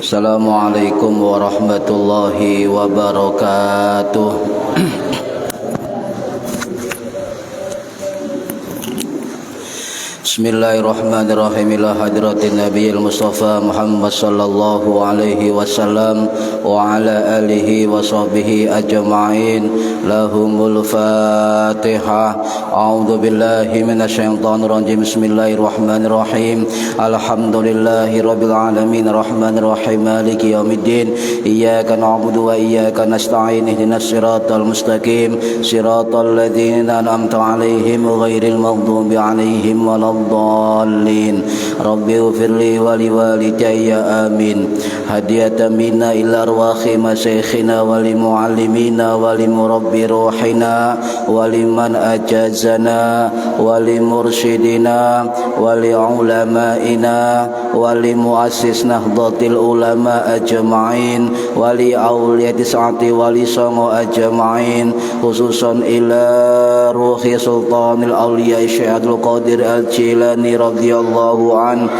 Assalamualaikum warahmatullahi wabarakatuh. Bismillahirrahmanirrahim. Ila hadratin Nabiyil Mustafa Muhammad sallallahu alaihi wasallam wa ala alihi wa sahbihi ajma'in. Lahumul Fatihah. A'udzu billahi minasyaitonir rajim. Bismillahirrahmanirrahim. Alhamdulillahi rabbil alamin arrahmanir rahim maliki yaumiddin. Iyyaka na'budu wa iyyaka nasta'in. Ihdinas siratal mustaqim. Siratal ladzina an'amta 'alaihim ghairil maghdubi 'alaihim waladdallin. Rabbi ighfirli wa liwalidayya amin. Hadiyatan minna ila arwahi masyayikhina wa limuallimina wa limurabbi ruhina wa liman ajazana wa limursyidina wa liulamaina wa limuassis nahdlatil ulama ajma'in wa li awliyati saati wa li songo ajma'in, khususan ila ruhi sultanil awliya Syekh Abdul Qadir Al-Jilani radhiyallahu an,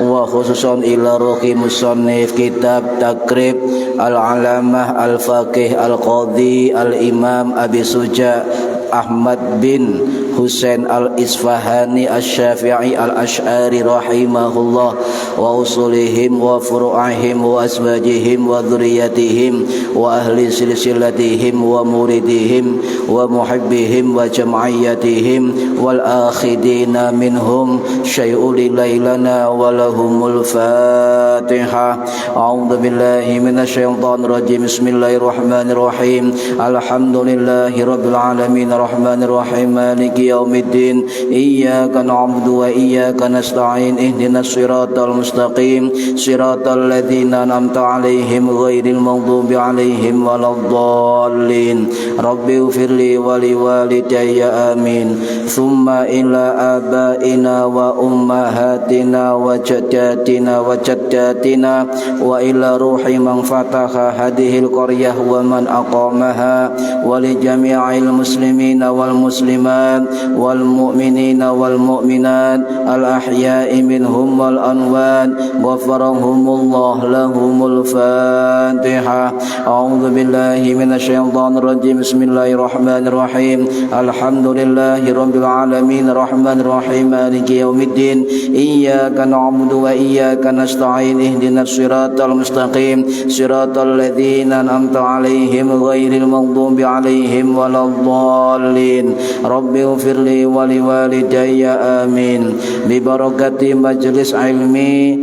wa khususan ila ruhi musannif kitab Takrib Al-Alamah Al-Faqih Al-Qadhi Al-Imam Abi Suja Ahmad bin Husain Al-Isfahani Asy-Syafi'i Al-Asy'ari rahimahullah, wa usulihim wa furu'ihim wa asbajihim wa dzurriyyatihim wa ahli silsilatihim wa muridihim wa muhibbihim wa jam'iyyatihim wal akhidina minhum syai'u lilailana wa lahumul Fatihah. A'udzu billahi minasyaitonir rajim. Bismillahirrahmanirrahim. Alhamdulillahi rabbil alamin arrahmanir rahim maliki yaumiddin. Iyyaka na'budu wa iyyaka nasta'in. Ihdinas siratal mustaqim. Siratal ladzina an'amta 'alaihim ghairil maghdubi 'alaihim waladdallin. Rabbi ighfirli wa liwalidayya amin. Tsumma ila abaina wa ummahatina wa jaddatina wa jaddatina wa ila ruhi man fataha hadhil qaryah wa man aqamaha wa li jami'il muslimina wal muslimat wal mu'minina wal mu'minat al ahya'i minhum wal anwat ghafarahumullah lahumul Fatihah. A'udzu billahi minasyaitonir rajim. Bismillahirrahmanirrahim. Alhamdulillahi rabbil alamin arrahmanir rahim maliki yaumiddin. Iyyaka na'budu wa iyyaka nasta'in. Ihdinas siratal mustaqim. Siratal ladzina an'amta 'alaihim ghairil maghdubi 'alaihim waladdallin. Rabbi ighfirli wa liwalidayya amin. Bi barakati majlis ilmi,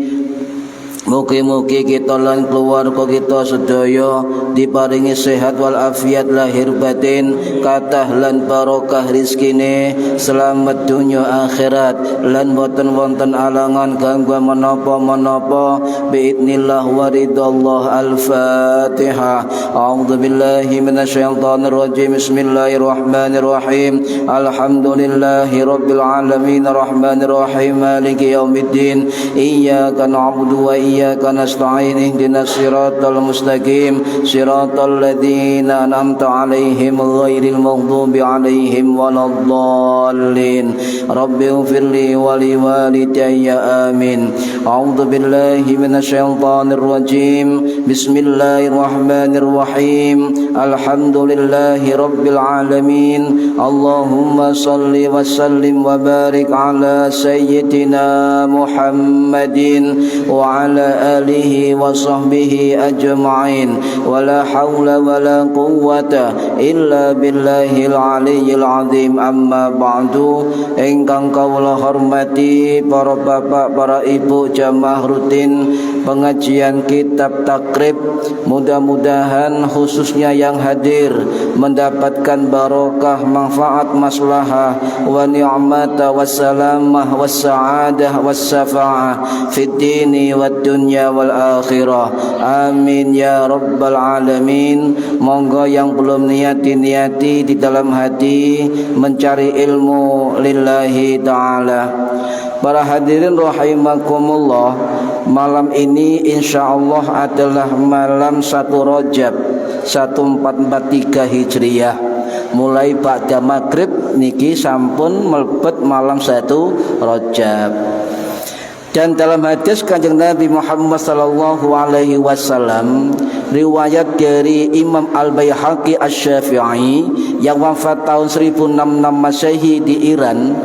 mugi-mugi kita lan keluarga kita sedaya diparingi sehat wal afiat lahir batin, kathah lan barokah rizkine, selamat dunya akhirat, lan boten wonten alangan gangguan menapa-menapa biidznillah wa ridallah. Al-Fatihah. A'udzu billahi minasyaitonir rajim. Bismillahirrahmanirrahim. Alhamdulillahi rabbil alamin arrahmanir rahim maliki yaumiddin. Iyyaka na'budu wa iyyaka nasta'in ihdinas siratal mustaqim siratal ladzina an'amta 'alaihim ghairil maghdubi 'alaihim waladdallin rabbi ighfirli wa liwalidayya amin. A'udzu billahi minasyaitonir rajim. Bismillahirrahmanirrahim. Alhamdulillahi rabbil alamin. Allahumma salli wa sallim wa barik ala sayyidina Muhammadin wa ala alihi wa sahbihi ajma'in. Wa la hawla wa la quwwata illa billahil aliyyil azim. Amma ba'du. Ingkang kawula hormati para bapak, para ibu jamaah rutin pengajian kitab takrib, mudah-mudahan khususnya yang hadir mendapatkan barokah, manfaat, maslahah wa ni'mata wassalamah wassa'adah wassafa'ah fid dini wad dunya wal akhirah. Amin ya rabbal alamin. Monggo yang belum niati di dalam hati mencari ilmu lillahi ta'ala. Para hadirin rahimakumullah, malam ini insyaallah adalah malam 1 Rajab 1443 Hijriah. Mulai ba'da maghrib niki sampun melebet malam 1 Rajab. Dan dalam hadis Kanjeng Nabi Muhammad sallallahu alaihi wasallam, riwayat dari Imam Al-Baihaqi Asy-Syafi'i yang wafat tahun 1066 Masehi di Iran,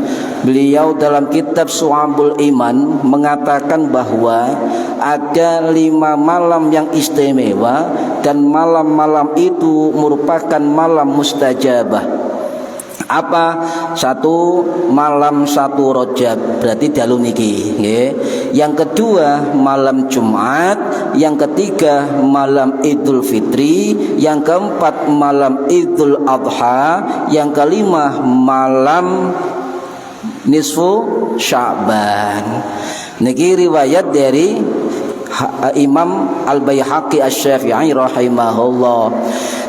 beliau dalam kitab Syu'abul Iman mengatakan bahwa ada 5 malam yang istimewa dan malam-malam itu merupakan malam mustajabah. Apa? 1 malam 1 Rajab, berarti dalu niki nggih. Yang kedua malam Jumat, yang ketiga malam Idul Fitri, yang keempat malam Idul Adha, yang kelima malam nisfu Sya'ban. Niki riwayat dari Imam Al-Baihaqi Asy-Syafi'i rahimahullah.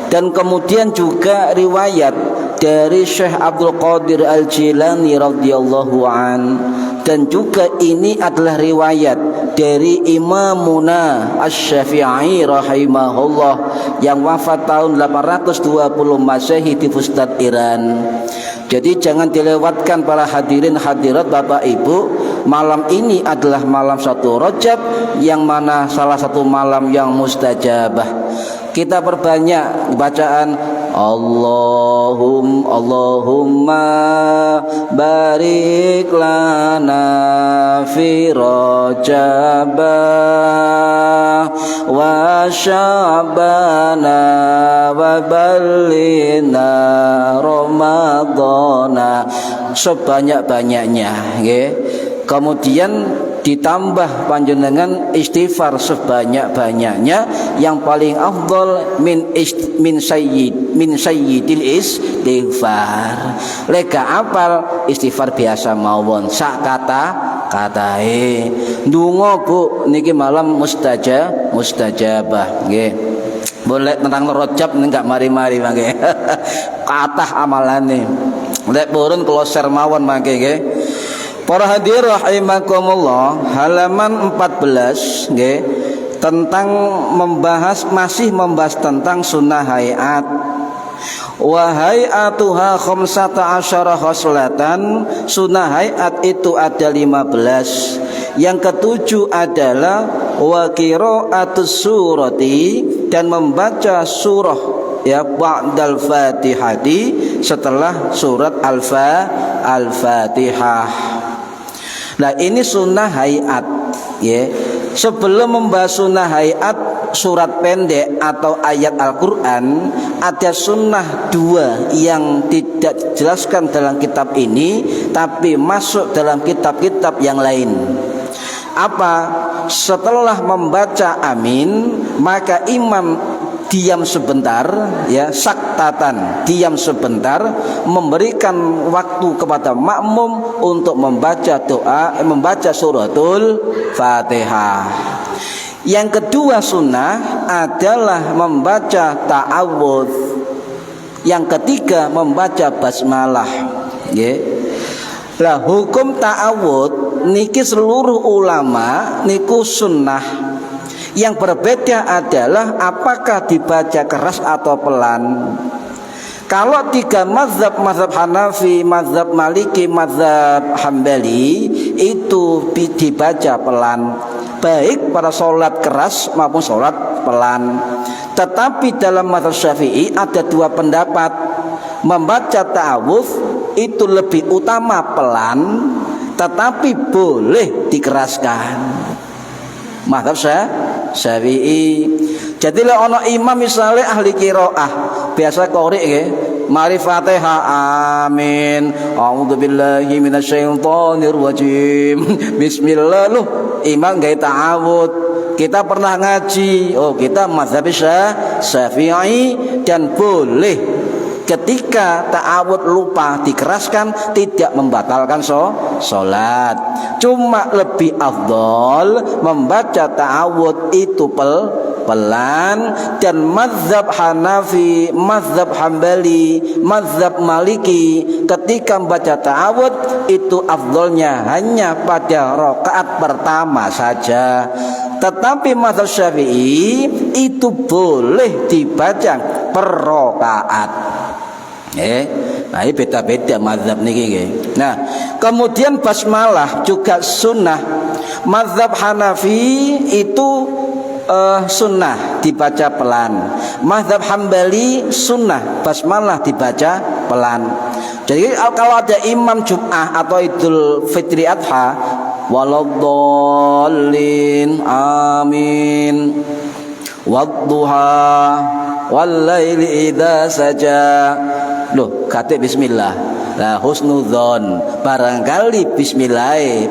Dan kemudian juga riwayat dari Syekh Abdul Qadir Al-Jilani radhiyallahu an, dan juga ini adalah riwayat dari Imamuna Asy-Syafi'i rahimahullah yang wafat tahun 820 Masehi di Fustat Iran. Jadi jangan dilewatkan para hadirin hadirat Bapak Ibu. Malam ini adalah malam 1 Rajab yang mana salah satu malam yang mustajabah. Kita perbanyak bacaan Allahumma barik lana fi Rajab wa Sya'bana wa ballina Ramadhana, sebanyak-banyaknya nggih. Kemudian ditambah panjenengan istighfar sebanyak-banyaknya, yang paling afdal min sayyidil istighfar. Lega apal istighfar biasa mawon sak katae. Ndonga Bu niki malam mustajabah nggih. Boleh tentang Rajab enggak mari-mari mangke. Kathah amalane. Lek purun kula share mawon mangke nggih. Para hadirin rahimakumullah, halaman 14 nggih, tentang masih membahas tentang sunnah hayat. Wa hayatuha 15 khoslatan. Sunnah hayat itu ada 15. Yang ketujuh adalah wa qira'atus surati, dan membaca surah ya ba'dal fatihati, setelah surat Al-Fatihah. Nah ini sunnah hayat ya. Sebelum membahas sunnah hayat surat pendek atau ayat Al-Quran, ada sunnah 2 yang tidak dijelaskan dalam kitab ini tapi masuk dalam kitab-kitab yang lain. Apa? Setelah membaca amin, maka imam diam sebentar ya, saktatan, diam sebentar, memberikan waktu kepada makmum untuk membaca doa, membaca suratul Fatihah. Yang kedua sunnah adalah membaca ta'awudz. Yang ketiga membaca basmalah ya. Lah hukum ta'awudz niki seluruh ulama niku sunnah Yang berbeda adalah apakah dibaca keras atau pelan. Kalau tiga mazhab, mazhab Hanafi, mazhab Maliki, mazhab Hambali, itu dibaca pelan, baik pada sholat keras maupun sholat pelan. Tetapi dalam mazhab Syafi'i ada dua pendapat. Membaca ta'awudz itu lebih utama pelan, tetapi boleh dikeraskan. Mazhab Syafi'i. Jadi lek ana imam misalnya ahli qiraah, biasa qori nggih, mari Fatihah amin. A'udzubillahi minasyaitonir rajim. Bismillah loh, imam gawe ta'awudz. Kita pernah ngaji, oh kita mazhab Syafi'i dan boleh ketika ta'awudz lupa dikeraskan, tidak membatalkan sholat. Cuma lebih afdol membaca ta'awudz itu pelan, dan mazhab Hanafi, mazhab Hambali, mazhab Maliki ketika membaca ta'awudz itu afdolnya hanya pada rakaat pertama saja. Tetapi mazhab Syafi'i itu boleh dibaca per rakaat. Nah ini beda-beda mazhab niki. Nah, kemudian basmalah juga sunnah. Mazhab Hanafi itu sunnah dibaca pelan. Mazhab Hambali sunnah basmalah dibaca pelan. Jadi kalau ada imam Jum'ah atau Idul Fitri Adha, waladdallin amin, wadduha wallaili idza saja. Loh, kate bismillah. Lah husnudzon, barangkali bismillah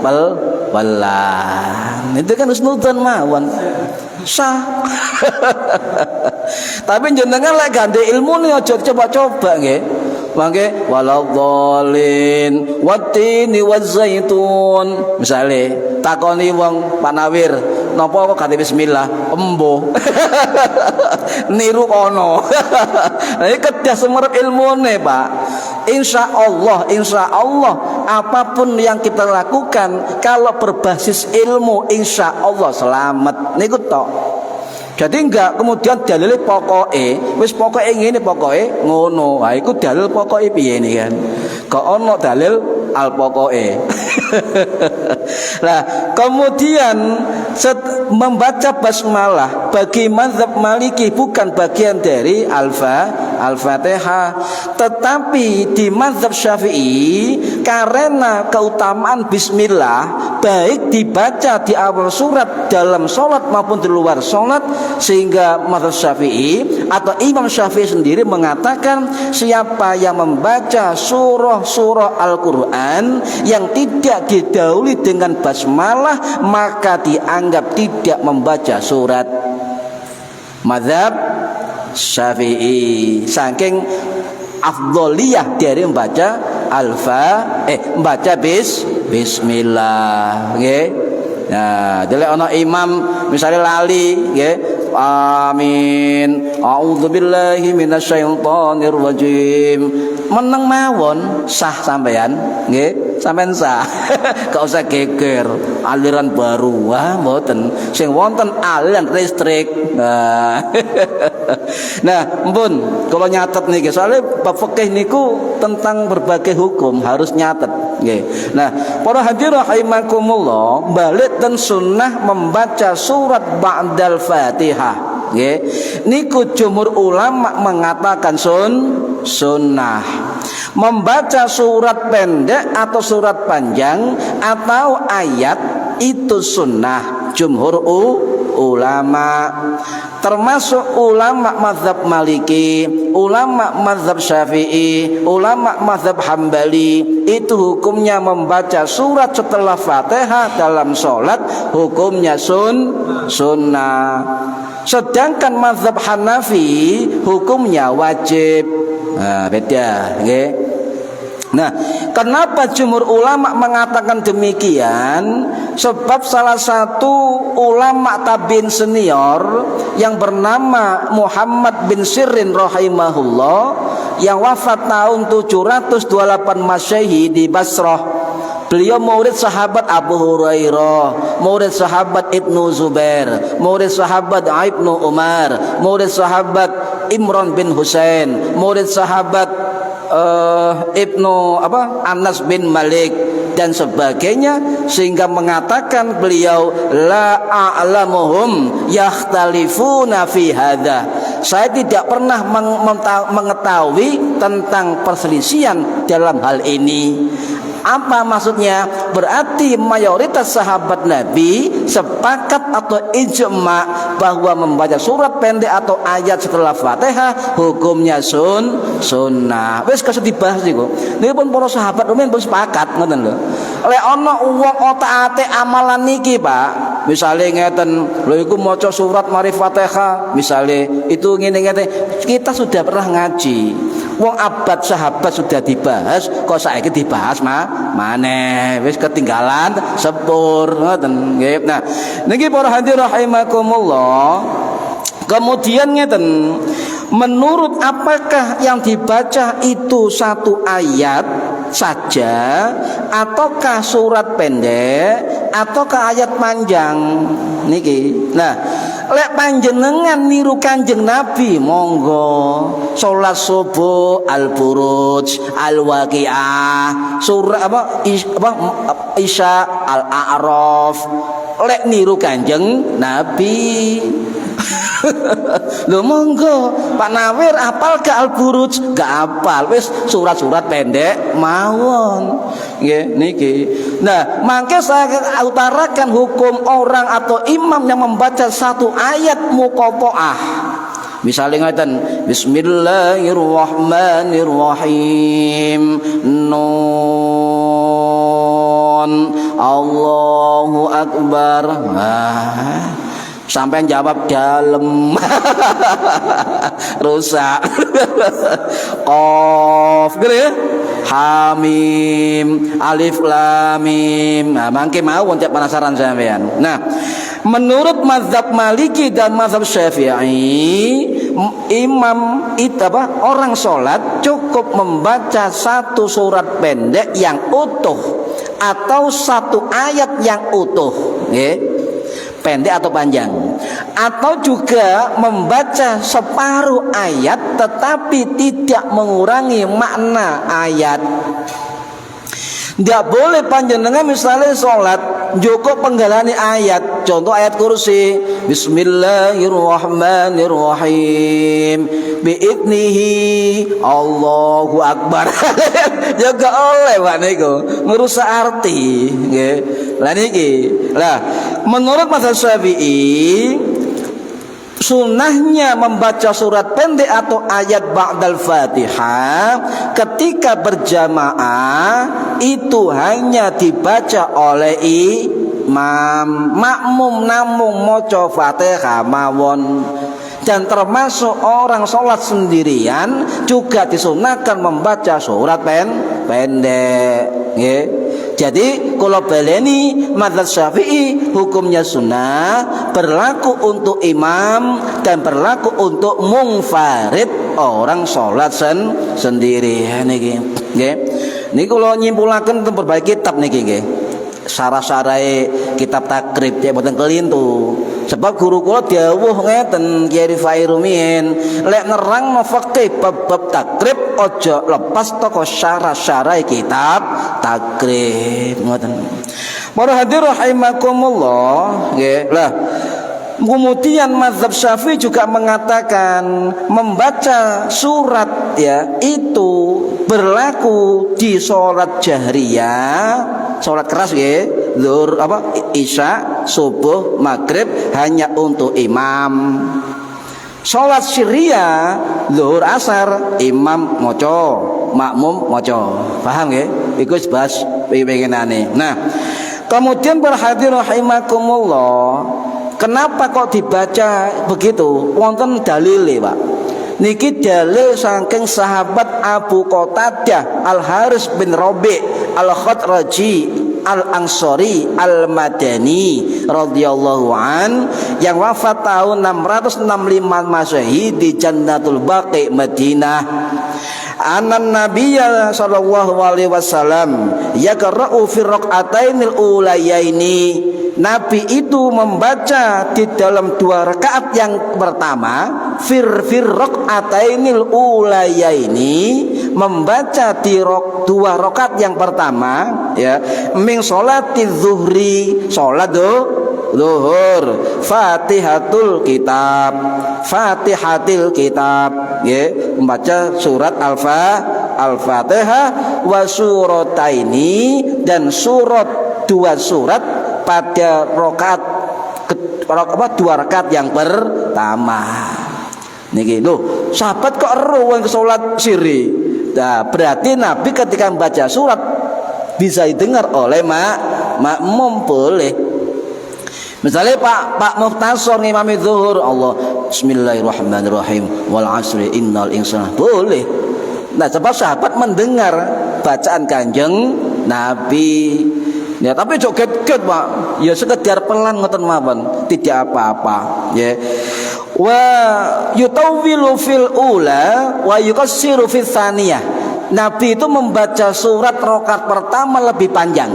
pelan. Itu kan husnudzon mawon. Sah. Tapi jenengan lek gandhe ilmu nih aja coba-coba nggih. Mangke waladhdallin wattini wazzaitun. Misale takoni wong Pak Nawir, napa kok ganti bismillah? Embuh. Niru kono. Nah iki kedah semerep ilmune, Pak. Insya Allah apapun yang kita lakukan kalau berbasis ilmu, insya Allah selamat. Niku tok. Jadi enggak kemudian dalile pokoke, wis pokoke ngene pokoke ngono. Ha iku dalil pokoke piye ini kan? Kok ono dalil al pokoke. Nah, kemudian membaca basmalah bagi mazhab Maliki bukan bagian dari Al-Fatihah, tetapi di mazhab Syafi'i karena keutamaan bismillah baik dibaca di awal surat dalam sholat maupun di luar sholat, sehingga mazhab Syafi'i atau Imam Syafi'i sendiri mengatakan siapa yang membaca surah-surah Al-Quran yang tidak didahului dengan basmalah maka dianggap tidak membaca surat. Mazhab Syafi'i saking afdholiyah dari membaca membaca bismillah nggih. Nah, dene ana imam misalnya lali nggih, amin, a'udzubillahi minasyaitonir rajim, meneng mawon sah sampean nggih, sampean sah. Gak usah geger aliran baru, wah mboten, sing wonten aliran listrik. Nah, mpun kalau nyatet niki soalnya bab fikih niku tentang berbagai hukum harus nyatet nggih. Nah, para hadirin rahimakumullah, balik dan sunnah membaca surat ba'dal Fatihah nggih. Niku jumhur ulama mengatakan sunnah. Membaca surat pendek atau surat panjang atau ayat itu sunnah jumhur ulama, termasuk ulama mazhab Maliki, ulama mazhab Syafi'i, ulama mazhab Hambali. Itu hukumnya membaca surat setelah Fatihah dalam sholat hukumnya sunnah. Sedangkan mazhab Hanafi hukumnya wajib. Nah, beda nggih. Nah, kenapa jumhur ulama mengatakan demikian? Sebab salah satu ulama tabi'in senior yang bernama Muhammad bin Sirin rahimahullah yang wafat tahun 728 Masehi di Basrah. Beliau murid sahabat Abu Hurairah, murid sahabat Ibnu Zubair, murid sahabat Ibnu Umar, murid sahabat Imran bin Husain, murid sahabat Anas bin Malik dan sebagainya, sehingga mengatakan beliau la a'lamuhum yakhtalifuna fi hadza. Saya tidak pernah mengetahui tentang perselisihan dalam hal ini. Apa maksudnya? Berarti mayoritas sahabat Nabi sepakat atau ijma bahwa membaca surat pendek atau ayat setelah Fatihah hukumnya sunnah. Wis kasih dibahas niku. Niki pun para sahabat rumiyin pun sepakat ngoten lho. Lek ana wong otak-atik amalan niki, Pak, misale ngeten, lho iku maca surat mari Fatihah, misale itu ngene-ngene, kita sudah pernah ngaji. Wong abad sahabat sudah dibahas, kok saiki dibahas maneh, wis ketinggalan sepur ngoten nggih. Nah, niki para hadirin rahimakumullah. Kemudian ngeten, menurut apakah yang dibaca itu satu ayat saja ataukah surat pendek ataukah ayat panjang niki? Nah, lek panjenengan niru Kanjeng Nabi, monggo salat subuh Al-Buruj, Al-Waqiah, surah Isya, Al-A'raf. Lek niru Kanjeng Nabi. Lho monggo Pak Nawir apal ke Al-Buruj? Gak apal, wis surat-surat pendek mawon nggih niki. Nah, mangke saya utarakan hukum orang atau imam yang membaca satu ayat muqatta'ah. Misalnya ngeten, Bismillahirrahmanirrahim, Nun, Allahu Akbar. Sampai jawab dalam rusak. Qaf gitu ya, Hamim, Alif Lam Mim. Nah, mangke mau cek penasaran sampean. Nah, menurut mazhab Maliki dan mazhab Syafi'i, imam orang sholat cukup membaca satu surat pendek yang utuh atau satu ayat yang utuh, pendek atau panjang, atau juga membaca separuh ayat tetapi tidak mengurangi makna ayat. Tidak boleh panjenengan misalnya sholat joko penggalani ayat, contoh ayat kursi, Bismillahirrahmanirrahim, bi'idnihi Allahu Akbar. Jaga oleh Pak niku merusak arti nggih. Lah niki. Lah menurut mazhab Syafi'i, sunnahnya membaca surat pendek atau ayat ba'dal Fatihah ketika berjamaah itu hanya dibaca oleh imam, makmum namung maca Fatihah mawon. Dan termasuk orang sholat sendirian juga disunahkan membaca surat pendek. Jadi kalau baleni mazhab Syafi'i hukumnya sunnah, berlaku untuk imam dan berlaku untuk munfarid, orang sholat sendiri. Niki, niki kalau nyimpulaken tentang berbagai kitab niki, sarah-sarai kitab takrib ya boten kelintu. Sebab guru kula dawuh ngeten, Kiai Rifai rumiyin, lek nerangno fikih bab takrib aja lepas toko syarah-syarah kitab takrib ngoten. Para hadirin rahimakumullah, nggih. Lah kemudian mazhab Syafi'i juga mengatakan membaca surat ya itu berlaku di sholat jahriyah, sholat keras ya, zuhur isya, subuh, maghrib hanya untuk imam. Sholat syiriah, zuhur asar, imam moco, makmum moco. Paham ya? Iku bahas pengenane. Nah, kemudian berhadirin rahimakumullah, kenapa kok dibaca begitu? Wonten dalile, Pak. Niki dalil saking sahabat Abu Qatadah Al-Haris bin Rabi' Al-Khadraji Al-Ansari Al-Madani radhiyallahu an yang wafat tahun 665 Masehi di Jannatul Baqi Madinah. anan nabiyya sallallahu alaihi wasallam yaqra'u fi raq'atainil ulayaini. Nabi itu membaca di dalam 2 rakaat yang pertama, fir raq'atainil ulayaini, membaca di 2 rakaat yang pertama ya, min sholati zuhri, salat zuhur, Fatihatul kitab ya, membaca surat Al-Fatihah wa surataini, dan 2 surat pada rakaat 2 rakaat yang pertama. Niki lho, sahabat kok ero wong salat siri. Nah, berarti Nabi ketika membaca surat bisa didengar oleh makmum boleh. Misalnya Pak Muhtasor ngimami zuhur, Allah bismillahirrahmanirrahim wal asri innal insana, boleh. Nah, sebab sahabat mendengar bacaan Kanjeng Nabi. Ya, tapi joget-joget Pak, ya sekedar pelan ngoten mawon, tidak apa-apa ya. Wa yutawwilu fil ula wa yukassiru fil tsaniyah. Nabi itu membaca surat rakaat pertama lebih panjang,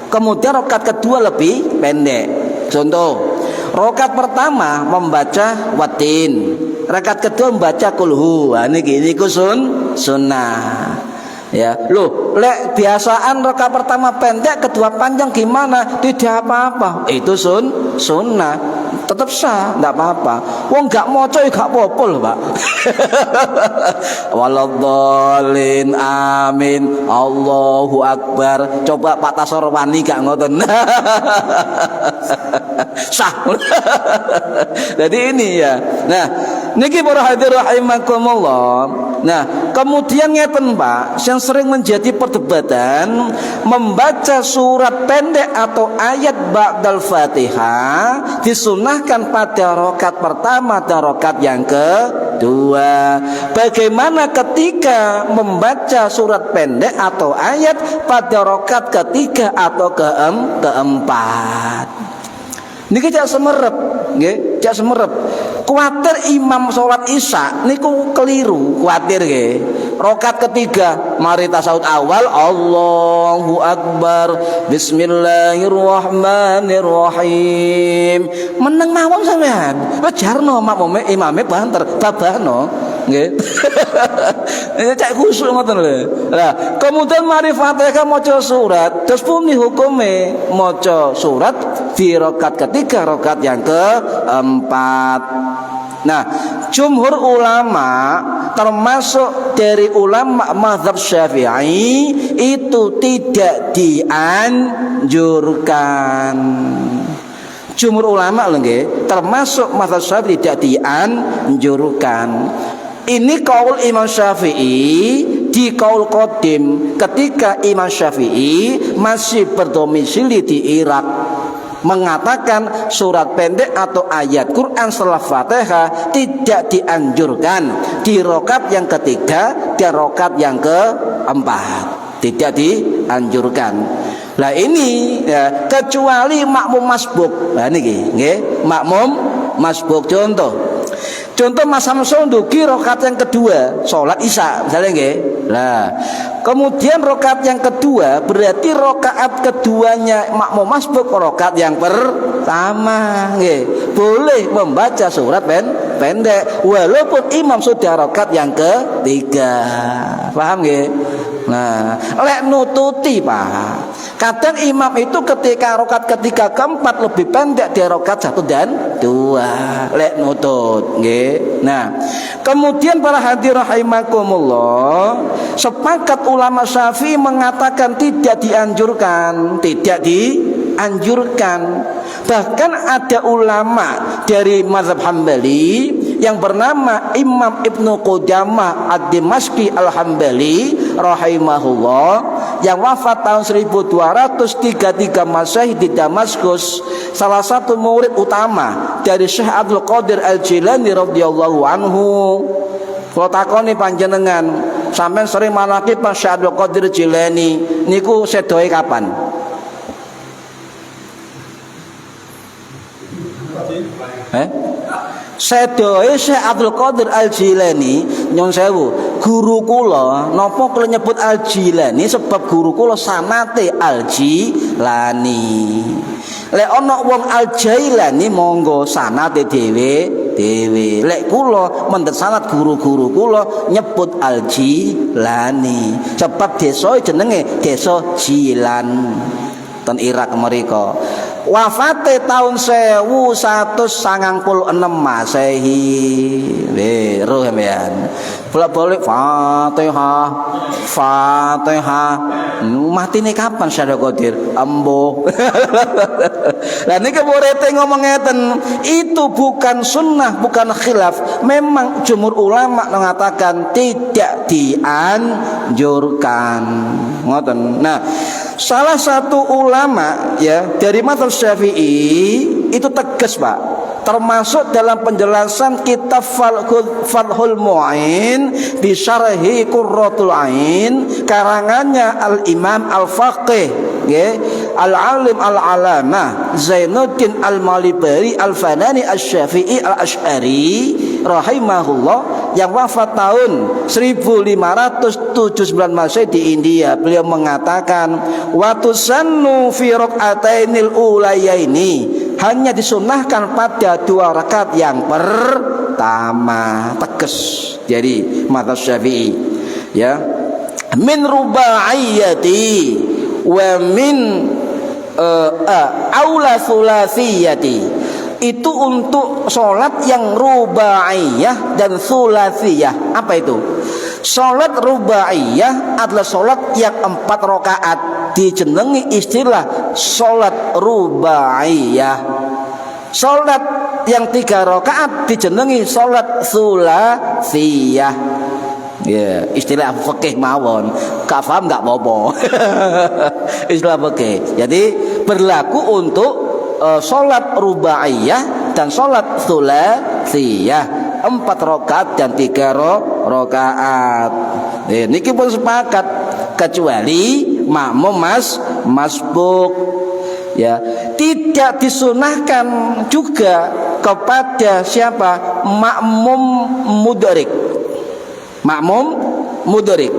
kemudian rakaat kedua lebih pendek. Contoh, rakaat pertama membaca watin, rakaat kedua membaca kulhu. Niki sunnah. Ya, loh, lek biasaan rakaat pertama pendek, kedua panjang gimana? Tidak apa-apa. Itu sunnah. Tetap sah, enggak apa-apa. Wong enggak maca ya gak apa-apa lho, Pak. Waladhdallin, amin, Allahu akbar. Coba Pak Tasarwani gak ngoten. Sah. Jadi ini ya. Nah, niki para hadirin rahimakumullah. Nah, kemudian ngeten Pak, yang sering menjadi perdebatan, membaca surat pendek atau ayat ba'dal Fatihah disunahkan pada rakaat pertama dan rakaat yang kedua. Bagaimana ketika membaca surat pendek atau ayat pada rakaat ketiga atau keempat? Niki jak semerep, nggih, jak semerep. Kuatir imam sholat isya niku keliru, kuatir nggih. Rakaat ketiga mari tasawuf awal Allahu akbar bismillahirrahmanirrahim. Meneng mawon sampean. Wajarno makmume imame banter babano. Nggih. Cek khusyuk ngoten lho. Lah, kemudian mari Fatihah maca surat, terus puni hukume maca surat di rakaat ketiga, rakaat yang keempat. Nah, jumhur ulama termasuk dari ulama mazhab Syafi'i itu tidak dianjurkan. Jumhur ulama lho nggih, termasuk mazhab Syafi'i tidak dianjurkan. Ini kaul Imam Syafi'i di kaul qadim ketika Imam Syafi'i masih berdomisili di Irak, mengatakan surat pendek atau ayat Quran setelah Fatihah tidak dianjurkan di rakaat yang ketiga dan rakaat yang keempat, tidak dianjurkan. Lah ini ya, kecuali makmum masbuk. Lah niki nggih, makmum masbuk. Contoh Mas Samsul ndugi rakaat yang kedua salat Isya misalnya nggih. Lah, kemudian rakaat yang kedua berarti rakaat keduanya makmum masbuk rakaat yang pertama nggih. Boleh membaca surat pendek walaupun imam sudah rakaat yang ketiga. Paham nggih? Nah, lek nututi Pak. Kadang imam itu ketika rakaat ketiga keempat lebih pendek dari rakaat 1 dan 2. Lek nutut, nggih. Nah, kemudian para hadirin rahimakumullah, sepakat ulama Syafi'i mengatakan tidak dianjurkan, Bahkan ada ulama dari mazhab Hambali yang bernama Imam Ibnu Qudamah Ad-Dimashqi Al-Hambali rahimahullah, yang wafat tahun 1233 Masehi di Damaskus, salah satu murid utama dari Syekh Abdul Qadir Al-Jilani radhiyallahu anhu. Kalau takoni panjenengan, sampean sering manaqib Syekh Abdul Qadir Jilani niku sedoe kapan? Sedoe Syekh Abdul Qadir Al-Jilani nyon sewu guru kula napa kula nyebut Al-Jilani sebab guru kula sanate Al-Jilani. Lek ana wong Al-Jailani monggo sanate dhewe. Lek kula mendhet sanad guru-guru kula nyebut Al-Jilani sebab desa jenenge desa Jilan ten Irak mereka. Wafate tahun 1196 Masehi. Weruh sampean. Bolak-balik Fatihah. Matine kapan Syekh Qadir? Embuh. Lah niki murid ngomong ngeten, itu bukan sunnah, bukan khilaf. Memang jumhur ulama mengatakan tidak dianjurkan. Ngoten. Nah, salah satu ulama ya dari mazhab Syafi'i itu tegas Pak, termasuk dalam penjelasan kitab Fathul Mu'in bi syarhi Qurratul Ain karangannya Al-Imam Al-Faqih ya, Al-Alim Al-Alamah Zainuddin Al-Malibari Al-Fanani Asy-Syafi'i Al-Asy'ari rahimahullah yang wafat tahun 1579 Masehi di India. Beliau mengatakan wa tusannu fi rak'atainil ulayaini, hanya disunahkan pada 2 rakaat yang pertama. Tegas jadi mazhab Syafi'i ya, min rubaiyati wa min aula thulathiyati, itu untuk sholat yang rubaiyah dan thulathiyah. Apa itu? Sholat rubaiyah adalah sholat yang 4 rakaat, dijenengi istilah sholat rubaiyah. Sholat yang 3 rakaat dijenengi sholat thulathiyah. Ya, istilah fikih mawon. Gak paham gak apa-apa. Istilah fikih. Jadi berlaku untuk sholat rubaiyah dan sholat thulathiyah, 4 rakaat dan 3 rakaat. Niki pun sepakat kecuali makmum masbuk ya, tidak disunahkan juga kepada siapa? Makmum mudrik. Makmum mudrik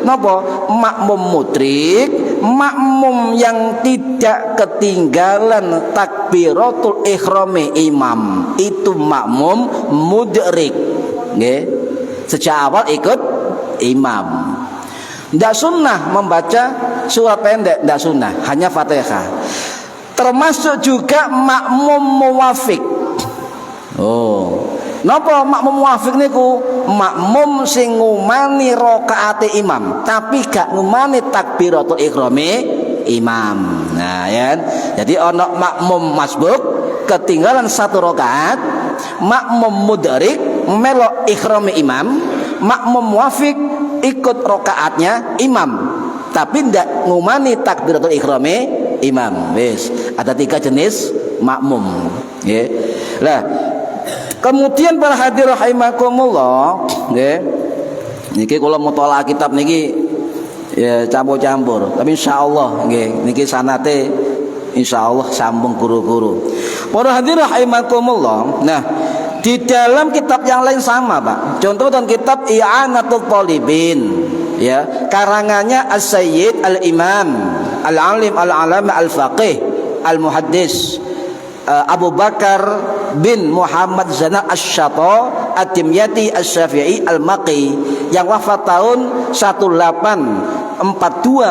napa? Makmum mudrik, makmum yang tidak ketinggalan takbiratul ihrami imam, itu makmum mudrik nggih, sejak awal ikut imam. Tidak sunnah membaca surat pendek, tidak sunnah, hanya Fatihah. Termasuk juga makmum muwafiq. Napa makmum muwafiq niku? Makmum sing ngumani rakaate imam tapi gak ngumani takbiratul ihrami imam. Nah ya, jadi ana makmum masbuk ketinggalan 1 rakaat, makmum mudrik melok ihrami imam, makmum muwafiq ikut rakaatnya imam tapi ndak ngumani takbiratul ihrami imam. Wis ada 3 jenis makmum nggih. Lah kemudian para hadir rahimakumullah nggih, niki kula mutalaah kitab niki ya campur-campur, tapi insyaallah nggih niki sanate insyaallah sambung guru-guru. Para hadir rahimakumullah. Nah, di dalam kitab yang lain sama Pak. Contoh dalam kitab I'anatul Talibin ya, karangannya As-Sayyid Al-Imam Al-Alim Al-Alama Al-Faqih Al-Muhaddis Abu Bakar bin Muhammad Zana Asy-Syatta Ad-Dimyati Asy-Syafi'i Al-Maqi yang wafat tahun 1842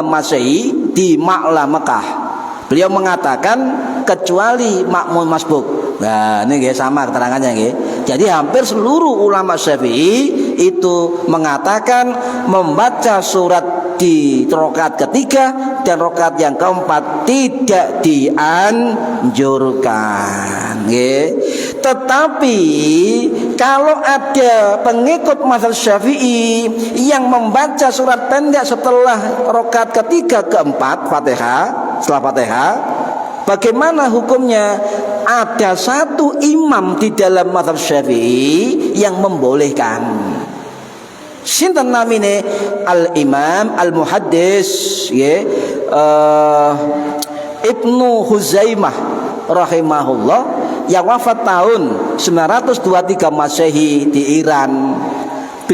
Masehi di Ma'la Mekah. Beliau mengatakan kecuali makmum masbuk. Nah, ini nggih sama keterangannya nggih. Jadi hampir seluruh ulama Syafi'i itu mengatakan membaca surat di rakaat ketiga dan rakaat yang keempat tidak dianjurkan nggih. Tetapi kalau ada pengikut mazhab Syafi'i yang membaca surat pendek setelah rakaat ketiga keempat Fatihah, setelah Fatihah, bagaimana hukumnya? Ada 1 imam di dalam mazhab Syafi'i yang membolehkan. Sinten namine? Al-Imam Al-Muhaddis ya, Ibnu Huzaimah rahimahullah yang wafat tahun 923 Masehi di Iran.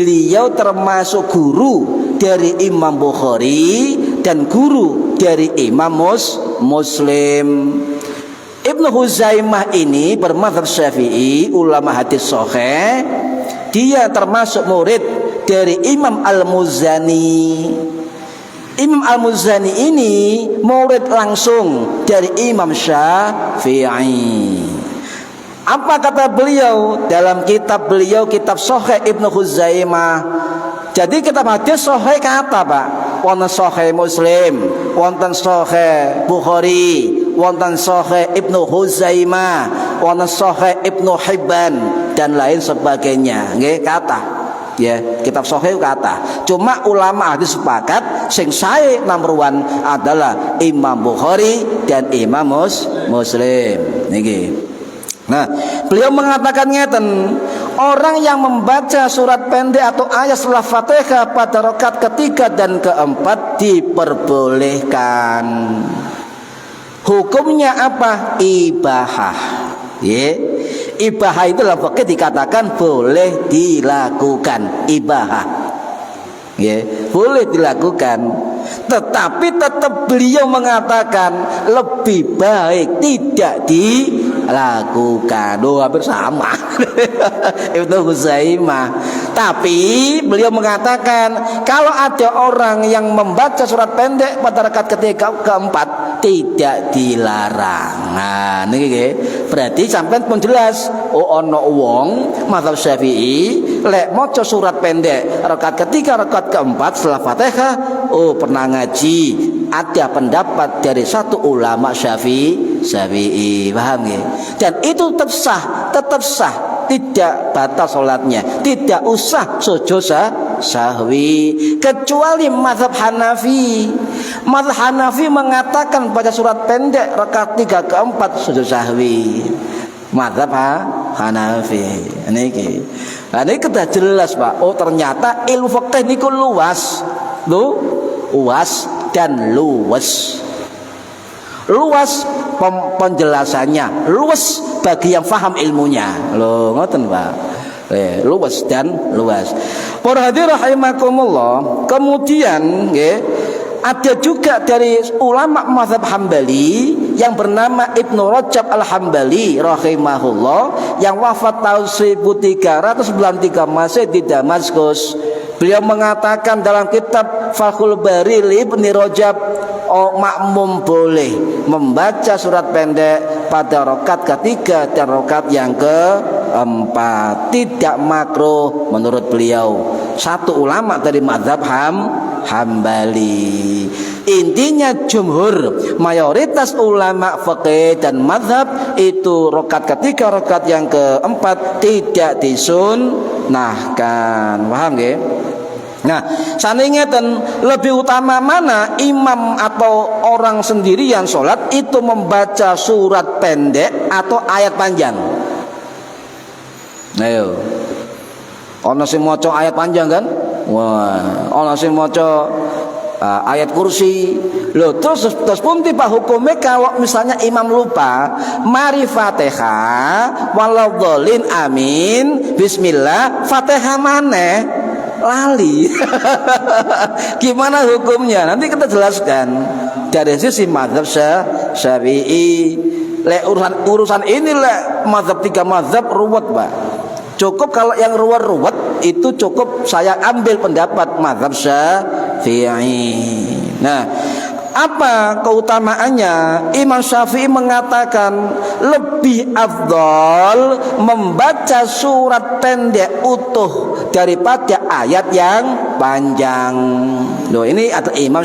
beliau termasuk guru dari Imam Bukhari dan guru dari Imam Muslim. Ibnu Huzaimah ini bermadzhab Syafi'i, ulama hadis sahih. Dia termasuk murid dari Imam Al-Muzani. Imam Al-Muzani ini murid langsung dari Imam Syafi'i. Apa kata beliau dalam kitab beliau, kitab Sahih Ibnu Huzaimah? Jadi kitab hadis sahih kata Pak, wonten sahih Muslim, wonten sahih Bukhari, wonten sahih Ibnu Huzaimah, wonten sahih Ibnu Hibban dan lain sebagainya. Nggih kata. Ya, kitab sahih kata. Cuma ulama hadis sepakat sing sahih nomor 1 adalah Imam Bukhari dan Imam Muslim. Niki. Nah, beliau mengatakan ngeten, orang yang membaca surat pendek atau ayat setelah Fatihah pada rakaat ketiga dan keempat diperbolehkan. Hukumnya apa? Ibahah. Ya. Ibahah itu dalam fikih dikatakan boleh dilakukan. Ibahah. Ya, boleh dilakukan. Tetapi tetap beliau mengatakan lebih baik tidak dilakukan. Hampir sama Ibnu Huzaimah. Tapi beliau mengatakan kalau ada orang yang membaca surat pendek pada rakaat ketiga keempat tidak dilarang. Nah, niki berarti sampean pun jelas. Oh, ono wong mazhab Syafi'i lek maca surat pendek rakaat ketiga rakaat keempat setelah Fatihah, oh pernah ngaji, ada pendapat dari satu ulama Syafi'i, paham ya? Dan itu tetap sah, tidak batal sholatnya, tidak usah sujud sahwi, kecuali mazhab Hanafi. Mazhab Hanafi mengatakan pada surat pendek rakaat 3 ke 4 sujud sahwi. Mazhab Hanafi. Niki. Nah, ini sudah jelas Pak. Oh ternyata ilmu fikih niku luas, luas dan luwes. Luas penjelasannya, luas bagi yang paham ilmunya. Loh, ngoten Pak. Luas dan luas. Para hadirin rahimakumullah. Kemudian ada juga dari ulama mazhab Hambali yang bernama Ibnu Rajab Al-Hambali rahimahullah yang wafat tahun 1393 Masih di Damaskus. Beliau mengatakan dalam kitab Fathul Bari Ibnu Rajab, makmum boleh membaca surat pendek pada rakaat ketiga dan rakaat yang keempat, tidak makruh menurut beliau. Satu ulama dari mazhab Hambali. Intinya jumhur, mayoritas ulama fikih dan mazhab itu rakaat ketiga rakaat yang keempat tidak disunnahkan. Paham nggih? Nah, seandainya lebih utama mana, imam atau orang sendirian sholat itu membaca surat pendek atau ayat panjang? Ayo, ono sing maca ayat panjang kan? Wah, ono sing maca ayat kursi. Loh, terus pun tiba hukumnya kalau misalnya imam lupa mari Fatihah waladhdallin amin bismillah Fatihah maneh lali. Gimana hukumnya? Nanti kita jelaskan dari sisi mazhab Syafi'i. Lek urusan ini lek mazhab 3 mazhab ruwet, Pak. Cukup kalau yang ruwet itu cukup saya ambil pendapat mazhab Syafi'i. Nah, apa keutamaannya? Imam Syafi'i mengatakan lebih afdal membaca surat pendek utuh daripada ayat yang panjang. Loh, ini atau Imam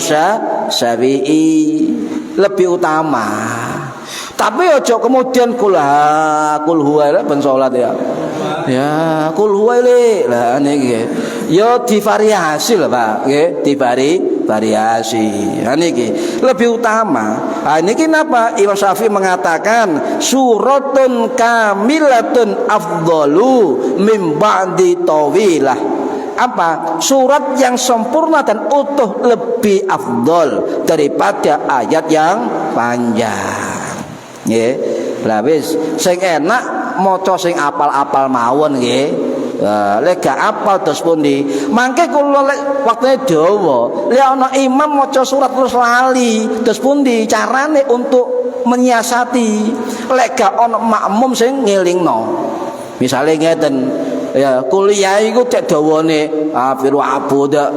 Syafi'i lebih utama. Tapi ojo kemudian kul huwa ben salat ya. Ya, kul huwa lah niki. Ya divariasi lah Pak, nggih, variasi. Nah niki lebih utama. Nah niki kenapa Imam Syafi'i mengatakan suratun kamilatun afdalu mim ba'di tawilah. Apa? Surat yang sempurna dan utuh lebih afdal daripada ayat yang panjang. Nggih. Lah wis sing enak maca sing apal-apal mawon nggih. Lek gak apal terus pundi? Mangke kula lek waktune dawa, lek ana imam maca surat terus lali, terus pundi carane untuk menyiasati? Lek gak ana makmum sing ngelingno. Misale ngeten, ya kuliah iku cek dawane afiru abuda.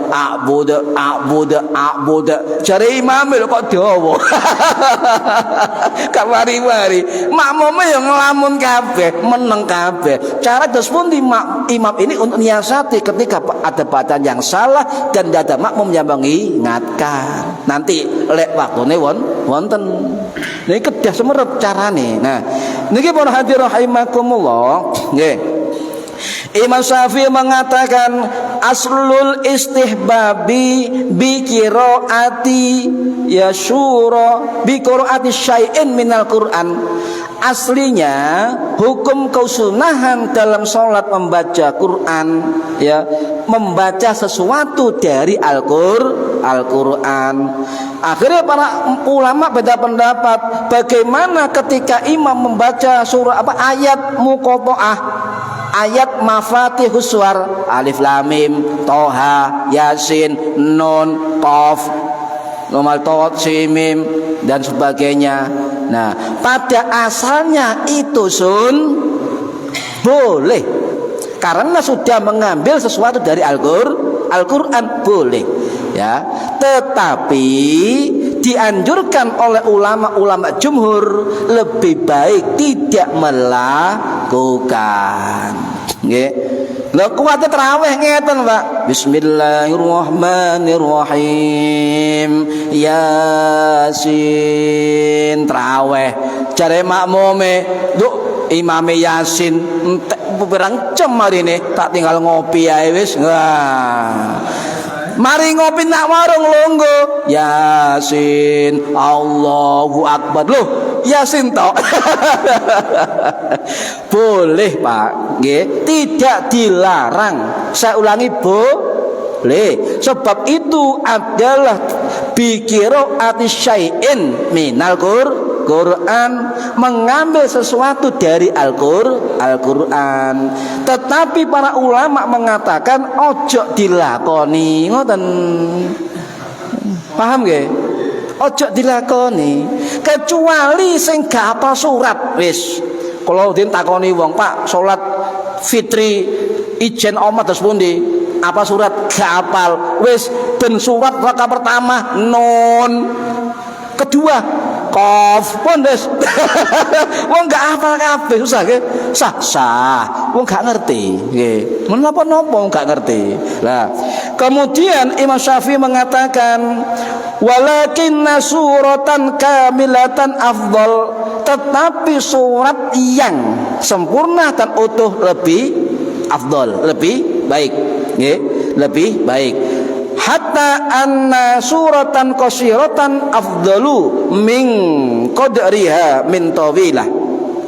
Jare imam lho kok dawa. Gak mari-mari. Makmume ya ngelamun kabeh, meneng kabeh. Cara terus pundi imam ini untuk nyiasati ketika ada bacaan yang salah dan ada makmum yang mengingatkan. Nanti lek waktune wonten. Niki kedah semerep carane. Nah, niki para hadirin rahimakumullah, nggih. Imam Syafi'i mengatakan aslul istihbabi bi qiraati yasyura bi qiraati syai'in minal Qur'an. Aslinya hukum kesunahan dalam sholat membaca Quran, ya, membaca sesuatu dari Al-Quran. Akhirnya para ulama beda pendapat bagaimana ketika imam membaca surah ayat muqatta'ah, ayat mafatihus suwar, alif lam mim, toha, yasin, nun, qaf, nomal tot, simim dan sebagainya. Nah, pada asalnya itu boleh karena sudah mengambil sesuatu dari Al-Quran boleh, ya. Tetapi dianjurkan oleh ulama jumhur lebih baik tidak melakukan. Nggih. Lha kuwate tarawih ngeten, Pak. Bismillahirrahmanirrahim. Yasin tarawih. Jare makmume, "Nduk, imame Yasin entek berang jam marine, tak tinggal ngopi ae wis." Wah. Mari ngopi nak warung longgo. Yasin, Allahu Akbar. Loh, Yasin tok. Boleh, Pak. Nggih, tidak dilarang. Saya ulangi, boleh. Sebab itu adalah bikiro atisyai'in minal Quran, mengambil sesuatu dari Al-Quran. Tetapi para ulama mengatakan ojo dilakoni, ngoten. Paham nggih? Ojo dilakoni kecuali sing gak hafal surat. Wis, kalau den takoni wong, "Pak, salat fitri ijen omah terus pundi?" Apa surat gak hafal? Wis ben surat rakaat pertama nun, kedua qaf pun wis. Wong gak hafal kabeh susah nggih. Sah. Wong gak ngerti nggih. Menapa-napa gak ngerti. Lah, kemudian Imam Syafi'i mengatakan walakinna suratan kamilatan afdal, tetapi surat yang sempurna dan utuh lebih afdal, lebih baik, nggih, lebih baik. Hatta anna suratan qasiratan afdalu min qadriha min tawilah.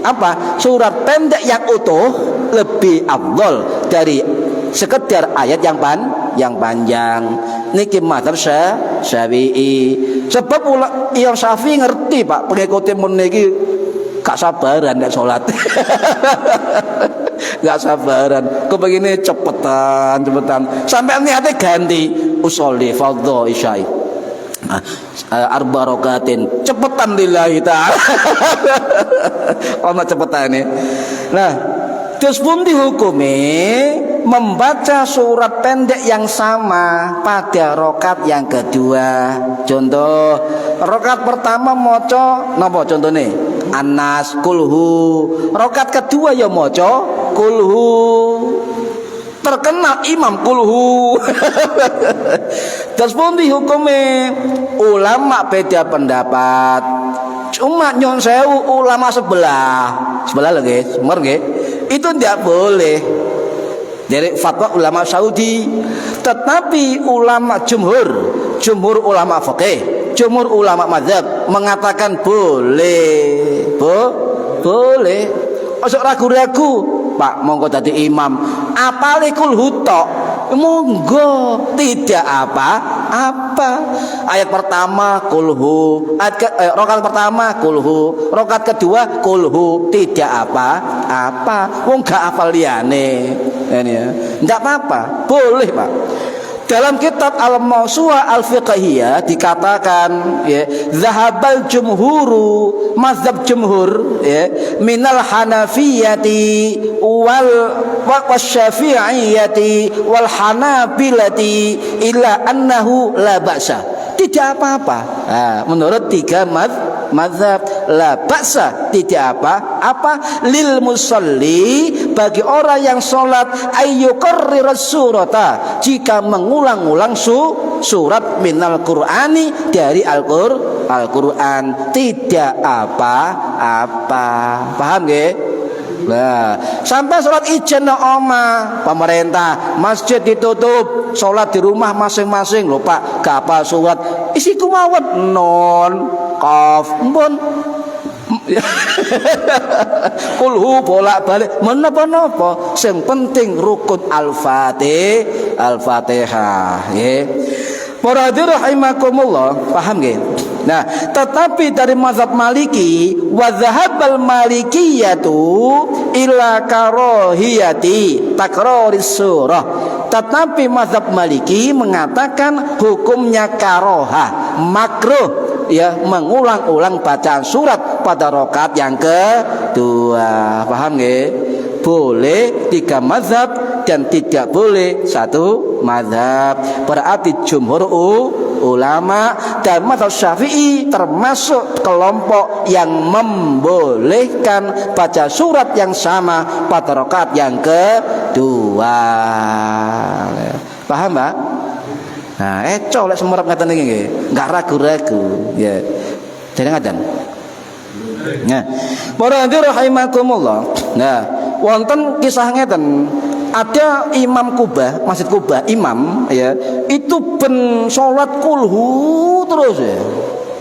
Apa? Surat pendek yang utuh lebih afdal dari sekedar ayat yang panjang. Niki mazhab Syafi'i. Sebab Imam Syafi'i ngerti, Pak, pengikutnya mun niki gak sabaran nek salat. Gak sabaran, kepengine cepetan sampai niate ganti usolli fardhu isya'i arba rakatin, cepetan lillahi ta'ala. Ono cepetane. Nah, terus pun dihukumnya membaca surat pendek yang sama pada rokat yang kedua. Contoh, rokat pertama moco napa contohnya? Anas, kulhu. Rokat kedua ya moco kulhu. Terkenal imam kulhu. Terus pun dihukumnya ulama beda pendapat. Cuma nyon sewu ulama sebelah lagi, itu tidak boleh dari fatwa ulama Saudi. Tetapi ulama jumhur ulama fikih, jumhur ulama mazhab mengatakan boleh, boleh. Ojo ragu-ragu, Pak, monggo dadi imam apalikul hutok, monggo, tidak apa-apa. Ayat pertama kulhu, rokat pertama kulhu, rokat kedua kulhu, tidak apa-apa. Wong gak hafal liyane. Ini ya. Enggak apa-apa, boleh Pak. Dalam kitab Al-Mawsu'ah Al-Fiqhiyah dikatakan ya, zahabal jumhuru, mazhab jumhur ya, minal hanafiyati wal syafi'iyati wal hanabilati illa annahu la ba'sa. Tidak apa-apa. Nah, menurut tiga mazhab la ba'sa, tidak apa-apa lil musalli, bagi orang yang sholat ayyukarrir surata, jika mengulang-ulang surat minal qur'ani, dari Al-Qur'an, tidak apa-apa. Paham nggih? Nah, sampai sholat ijen nang omah, pemerintah masjid ditutup, sholat di rumah masing-masing. Lho Pak, gak apa surat isi kumawon non qaf pun kulhu bolak-balik menapa-napa, sing penting rukun Al-Fatihah nggih. Para hadirin rahimakumullah, paham nggih? Nah, tetapi dari mazhab Maliki, wa dhahabal malikiyatu ila karahiyati takraris surah. Tetapi mazhab Maliki mengatakan hukumnya karohah, makruh ya, mengulang-ulang bacaan surat pada rakaat yang kedua. Paham nggih? Boleh tiga mazhab dan tidak boleh satu mazhab. Berarti jumhur ulama dan mazhab Syafi'i termasuk kelompok yang membolehkan baca surat yang sama pada rakaat yang kedua. Paham Pak? Nah, colek semerap ngaten iki nggih. Enggak ragu-ragu ya. Jadi ngaten. Nah, para hadirin rahimakumullah. Nah, wonten kisah ngeten. Ada Imam Kubah, Masjid Kubah, imam ya, itu ben salat kulhu terus ya.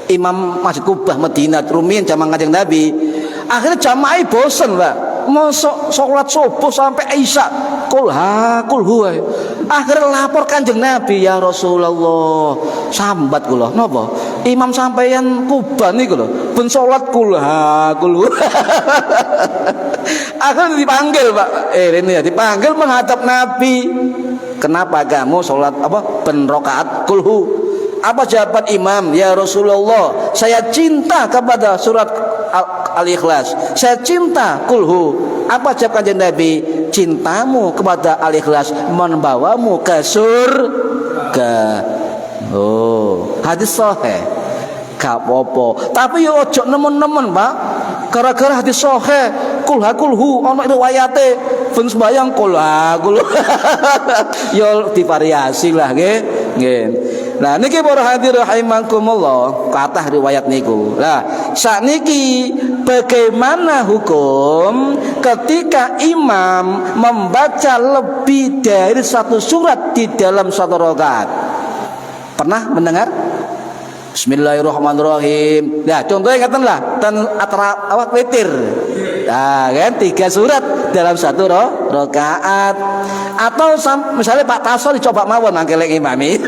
Imam Masjid Kubah Madinah rumiyin zaman Kanjeng Nabi. Akhirnya jamaah bosen, Pak. Mosok salat subuh sampai isya kulhu. Akhirnya lapor Kanjeng Nabi, ya Rasulullah, sambat kula napa? Imam sampeyan Kubah niku lho, ben salat kulhu. Akhirnya dipanggil Pak, ini ya dipanggil menghadap Nabi. Kenapa kamu sholat ben rakaat kulhu? Apa jawaban imam? Ya Rasulullah, saya cinta kepada surat Al-Ikhlas, saya cinta kulhu. Apa jawaban Nabi? Cintamu kepada Al-Ikhlas membawamu ke surga. Oh, hadis sahih. Gak apa-apa, tapi yo ojo nemen-nemen Pak. Gara-gara hadis sahih kulhu ana riwayate ben sembayang kulhu. Yo divariasi lah nggih. Nggih. Nah niki para hadirin rahimakumullah, kathah riwayat niku. Lah sakniki bagaimana hukum ketika imam membaca lebih dari satu surat di dalam satu rakaat? Pernah mendengar? Bismillahirrahmanirrahim. Nah, contohnya katakan lah, antara witir. Nah, kan 3 surat dalam satu rakaat. Atau misalnya Pak Tasol dicoba mawon mangkeleng imami.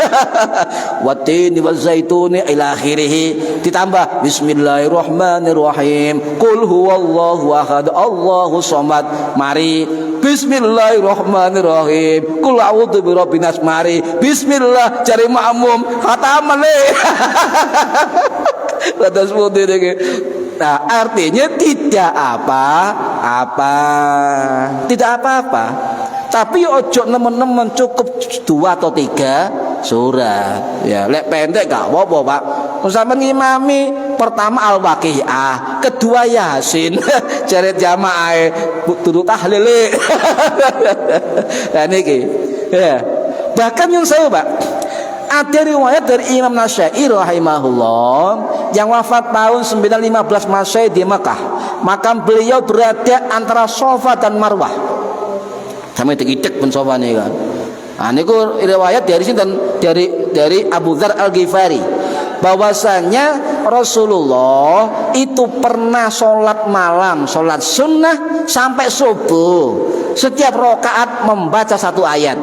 Wattini wazaituni ila akhirih. Ditambah Bismillahirrahmanirrahim. Qul huwallahu ahad, Allahus samad. Mari Bismillahirrahmanirrahim. Qul a'udzu birabbin nas. Mari Bismillah cari makmum khataman le. Radas putih deh. Nah, artinya tidak apa-apa. Tidak apa-apa. Tapi ojo nemen-nemen, cukup 2 atau 3 surat. Ya, lek pendek gak apa-apa, Pak. Sampeyan ngimami pertama Al-Waqiah, kedua Yasin. Cari jamaah turu tahlil. Nah niki. Ya. Bahkan yang saya, Pak, ada riwayat dari Imam Nasya'i rahimahullah yang wafat tahun 915 Masehi di Mekah. Makam beliau berada antara Safa dan Marwah. Sampai dikitek pun Safa nih kan. Nah, niku riwayat dari sini dari Abu Dzar Al-Ghifari bahwasanya Rasulullah itu pernah sholat malam, sholat sunnah sampai subuh. Setiap rakaat membaca satu ayat.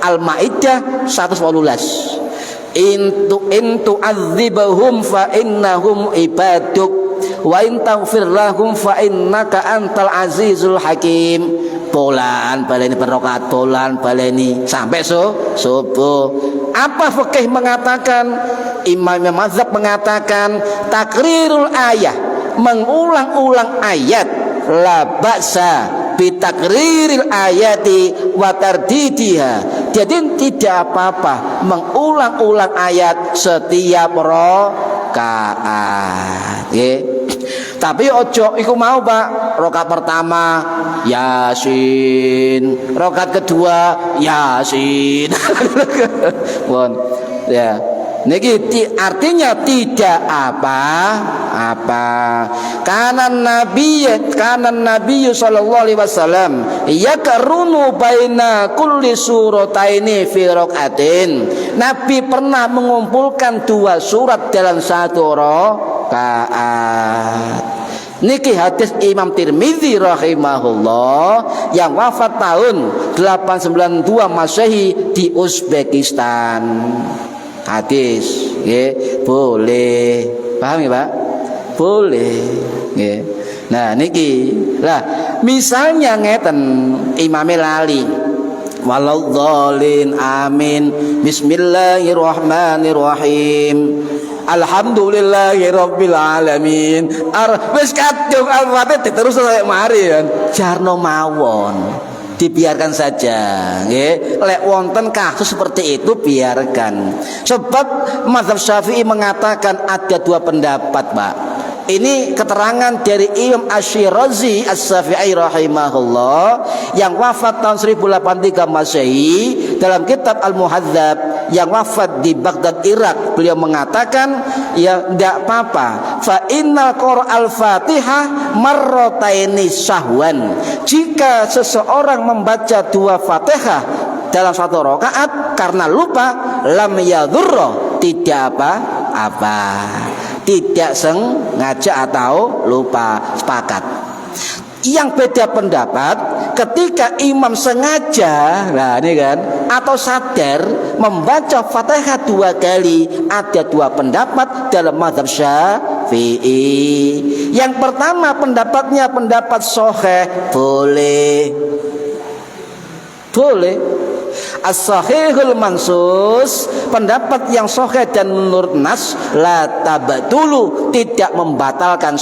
Al-Maidah 118. Intu adzibahum fa innahum ibaduk wa in taghfir lahum fa innaka antal azizul hakim. bolan baleni perokat bolan baleni sampai subuh. Apa fikih mengatakan, imam mazhab mengatakan takrirul ayat, mengulang-ulang ayat, la ba'sa bitakriril ayati wa tardidiha. Jadi tidak apa-apa mengulang-ulang ayat setiap rakaat, tapi ojo iku mau Pak, rakaat pertama Yasin, rakaat kedua Yasin. Bon, ya. Niki artinya tidak apa-apa. Karena Nabi sallallahu alaihi wasallam yakrunu baina kulli surataini fi raqatin. Nabi pernah mengumpulkan 2 surat dalam satu rakaat. Niki hadis Imam Tirmidzi rahimahullah yang wafat tahun 892 Masehi di Uzbekistan. Hadis, boleh, paham ya Pak? Boleh, Nah niki, lah misalnya ngeten imame lali, waladdallin amin, bismillahirrahmanirrahim, alhamdulillahirabbil alamin, wis kadung Al-Fatihah terus sampai mari kan, jarno mawon. Dibiarkan saja, lek wonten kasus seperti itu biarkan. Sebab mazhab Syafi'i mengatakan ada 2 pendapat, Pak. Ini keterangan dari Imam Asy-Syirazi As-Syafi'i rahimahullah yang wafat tahun 1083 Masehi dalam kitab Al-Muhadzab yang wafat di Baghdad Irak. Beliau mengatakan ya tidak apa-apa, fa innal qur'al Fatihah marrataini sahwan. Jika seseorang membaca 2 Fatihah dalam satu rakaat karena lupa, lam yadhurra, tidak apa-apa, tidak sengaja atau lupa. Sepakat. Yang beda pendapat ketika imam sengaja, nah ini kan, atau sadar membaca Fatihah 2 kali. Ada 2 pendapat dalam mazhab Syafi'i. Yang pertama pendapatnya pendapat sahih, boleh. As-sahihul mansus, pendapat yang sahih dan menurut nas, la tabatulu, tidak membatalkan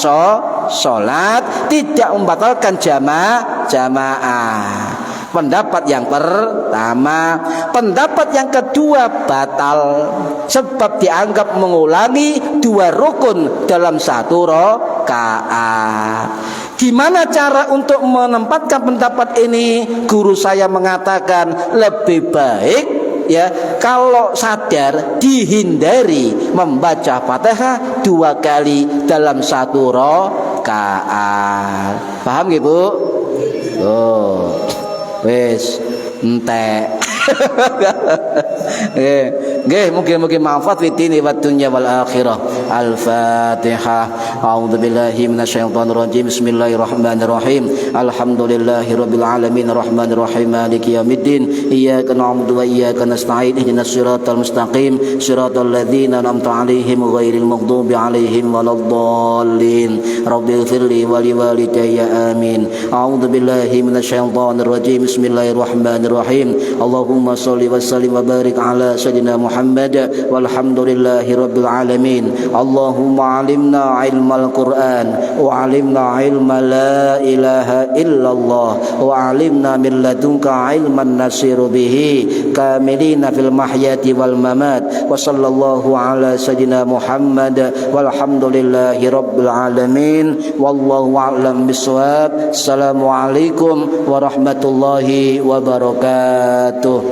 sholat, tidak membatalkan jamaah. Pendapat yang pertama. Pendapat yang kedua batal, sebab dianggap mengulangi 2 rukun dalam satu rakaat. Gimana cara untuk menempatkan pendapat ini? Guru saya mengatakan lebih baik ya kalau sadar dihindari membaca Fatihah 2 kali dalam satu rakaat. Paham nggih Bu? Oh, wis entek. Mungkin manfaat fitini wa dunya wal akhirah. Al-Fatihah. A'udzubillahi minasyaitonir rajim. Bismillahirrahmanirrahim. Alhamdulillahirabbil alamin arrahmanir rahim maliki yaumiddin. Iyyaka na'budu wa iyyaka nasta'in. Ihdinas siratal mustaqim. Siratal ladzina an'amta 'alaihim ghairil maghdubi 'alaihim waladdallin. Rabbighfirli wa liwalidayya amin. A'udzubillahi minasyaitonir rajim. Bismillahirrahmanirrahim. Allahumma shalli wa sallim wa barik ala sayyidina Muhammad walhamdulillahi rabbil alamin. Allahumma alimna ilmal Qur'an wa alimna ilma la ilaha illallah wa alimna min ladunka ilman nasiru bihi kamilina fil mahyati wal mamat. Wa sallallahu ala sayyidina Muhammad walhamdulillahi rabbil alamin. Wallahu a'lam bissawab. Assalamualaikum warahmatullahi wabarakatuh.